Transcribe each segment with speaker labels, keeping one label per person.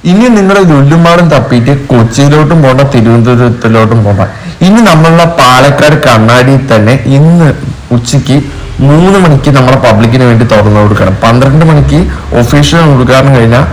Speaker 1: ഇനി നിങ്ങൾ ലുല്ലുമാളും തപ്പിയിട്ട് കൊച്ചിയിലോട്ടും പോണ്ട, തിരുവനന്തപുരത്തിലോട്ടും പോണ്ട. ഇനി നമ്മളുടെ പാലക്കാട് കണ്ണാടിയിൽ തന്നെ ഇന്ന് ഉച്ചയ്ക്ക് 3 മണിക്ക് നമ്മളെ പബ്ലിക്കിന് വേണ്ടി തുറന്നു കൊടുക്കണം. 12 മണിക്ക് ഒഫീഷ്യൽ ഉദ്ഘാടനം കഴിഞ്ഞാൽ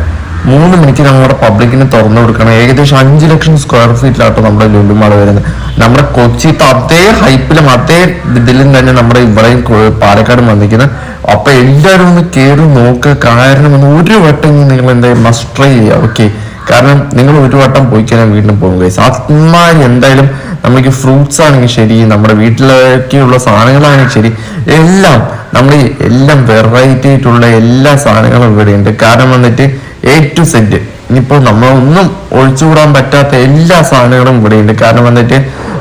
Speaker 1: 3 മണിക്ക് നമ്മുടെ പബ്ലിക്കിന് തുറന്നു കൊടുക്കണം. ഏകദേശം 5 ലക്ഷം സ്ക്വയർ ഫീറ്റിലാട്ടോ നമ്മുടെ ലുലുമാൾ വരുന്നത്. നമ്മുടെ കൊച്ചിത്തെ അതേ ഹൈപ്പിലും അതേ ഇതിലും തന്നെ നമ്മുടെ ഇവിടെയും പാലക്കാട് വന്നിരിക്കുന്നത്. അപ്പൊ എല്ലാവരും ഒന്ന് കയറി നോക്കുക. കാരണം ഒരു വട്ടം നിങ്ങൾ എന്തായാലും മസ്റ്റ് ട്രൈ ചെയ്യുക. ഓക്കെ, കാരണം നിങ്ങൾ ഒരു വട്ടം പോയി കഴിഞ്ഞാൽ വീണ്ടും പോകും ഗൈസ്. അമ്മാതിരി എന്തായാലും നമുക്ക് ഫ്രൂട്ട്സ് ആണെങ്കിൽ ശരി, നമ്മുടെ വീട്ടിലേക്കുള്ള സാധനങ്ങളാണെങ്കിൽ ശരി, എല്ലാം നമ്മൾ എല്ലാം വെറൈറ്റി ആയിട്ടുള്ള എല്ലാ സാധനങ്ങളും ഇവിടെ ഉണ്ട്. കാരണം വന്നിട്ട് A to Z ഇനിയിപ്പോൾ നമ്മളൊന്നും ഒഴിച്ചുകൂടാൻ പറ്റാത്ത എല്ലാ സാധനങ്ങളും ഇവിടെ ഉണ്ട്. കാരണം വന്നിട്ട്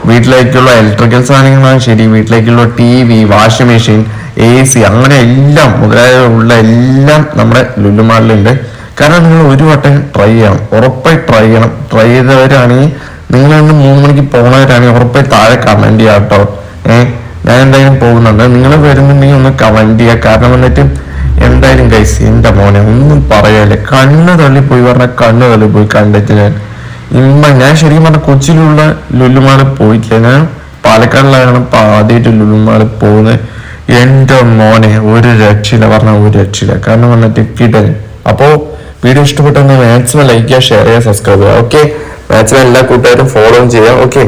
Speaker 1: വീട്ടിലേക്കുള്ള ഇലക്ട്രിക്കൽ സാധനങ്ങളാണ് ശരി, വീട്ടിലേക്കുള്ള TV, വാഷിംഗ് മെഷീൻ, AC അങ്ങനെ എല്ലാം മുതലായുള്ള എല്ലാം നമ്മുടെ ലുലുമാളിലുണ്ട്. കാരണം നിങ്ങൾ ഒരു വട്ടം ട്രൈ ചെയ്യണം, ഉറപ്പായി ട്രൈ ചെയ്യണം. ട്രൈ ചെയ്തവരാണെങ്കിൽ നിങ്ങൾ 3 മണിക്ക് പോകുന്നവരാണെങ്കിൽ ഉറപ്പായി താഴെ കമന്റ് ചെയ്യാം കേട്ടോ. ഞാൻ എന്തായാലും പോകുന്നുണ്ട്, നിങ്ങൾ വരുന്നുണ്ടെങ്കിൽ ഒന്ന് കമന്റ് ചെയ്യുക. കാരണം വന്നിട്ട് എന്തായാലും ഗൈസ്, എന്റെ മോനെ ഒന്നും പറയാല്ലേ, കണ്ണ് തള്ളിപ്പോയി പറഞ്ഞാൽ കണ്ണ് തള്ളിപ്പോയി കണ്ടിട്ട്. ഞാൻ ശരിക്കും പറഞ്ഞ കൊച്ചിയിലുള്ള ലുലുമാളിൽ പോയിട്ടില്ല, ഞാൻ പാലക്കാടിലാണ് ഇപ്പൊ ആദ്യമായിട്ട് ലുലുമാളിൽ പോകുന്നത്. എന്റെ മോനെ ഒരു രക്ഷയില്ല, പറഞ്ഞാൽ ഒരു രക്ഷയില്ല. കാരണം വന്നിട്ട് കിട്ടല്. അപ്പോ വീഡിയോ ഇഷ്ടപ്പെട്ടെന്ന് മാക്സിമം ലൈക്ക് ചെയ്യുക, ഷെയർ ചെയ്യുക, സബ്സ്ക്രൈബ് ചെയ്യുക. ഓക്കെ, മാക്സിമം എല്ലാ കൂട്ടുകാരും ഫോളോ ചെയ്യാം. ഓക്കെ.